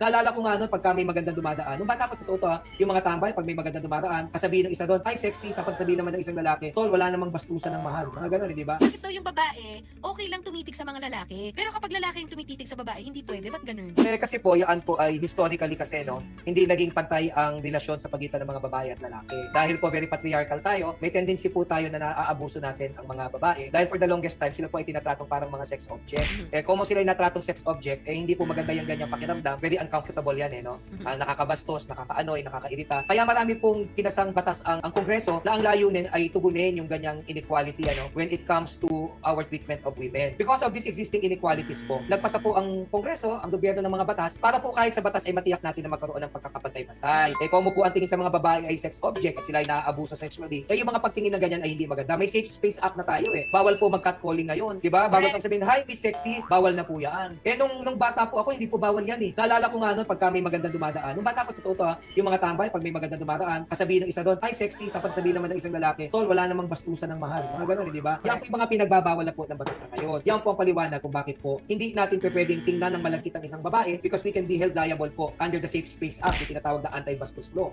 Naalala ko nga no'n pagka may magandang dumadaan. Nung bata ko totoo 'to, yung mga tambay 'pag may magandang dumadaan, sasabihin ng isa do'n, "Ay sexy." Tapos sasabihin naman ng isang lalaki, "Tol, wala namang bastusan ng mahal." Mga gano'n, eh, 'di ba? Bakit daw yung babae, okay lang tumitig sa mga lalaki, pero kapag lalaki yung tumititig sa babae, hindi pwede, ba't ganun? Kasi po, yan po ay historically kasi, no, hindi naging pantay ang relasyon sa pagitan ng mga babae at lalaki. Dahil po very patriarchal tayo, may tendency po tayo na naaabuso natin ang mga babae. Dahil for the longest time, sila po ay tinatratong parang mga sex object. Kung mo sila ay natratong sex object, hindi po maganda yung ganyang pakiramdam. Very uncomfortable yan, eh, no? Nakakabastos, nakakaanoy, nakakairita. Kaya marami pong pinasang batas ang Kongreso na ang layunin ay tugunin yung ganyang inequality, ano, when it comes to our treatment of women. Because of these existing inequalities po, nagpasa po ang Kongreso, ang gobyerno ng mga batas, para po kahit sa batas ay matiyak natin na magkaroon ng pagkakapantay-pantay. Kung mo po ang tingin sa mga babae ay sex object at sila ay naaabuso sexually, yung mga pagtingin na ganyan ay hindi maganda. May Safe Space Act na tayo, eh. Bawal po mag-catcalling ngayon, di ba? Bawal kang sabihin, "Hi, Miss Sexy." Bawal na po yan. Nung bata po ako, hindi po bawal yan, eh. Naalala ko nga noon pagka may magandang dumadaan. Nung bata ko totoo 'to, yung mga tambay 'pag may magandang dumadaan, sasabihin ng isa doon, "Hi, sexy." Tapos sasabihin naman ng isang lalaki, "Tol, wala namang bastusan ng mahal." Mga gano'n, eh, di ba? Yan po yung mga pinagbabawal na po ng batas na ngayon. Yan po ang paliwanag kung bakit po hindi natin pwedeng tingnan ng malagkit ang isang babae because we can be held liable po under the Safe Space Act, yung tinatawag na Anti-Bastos Law.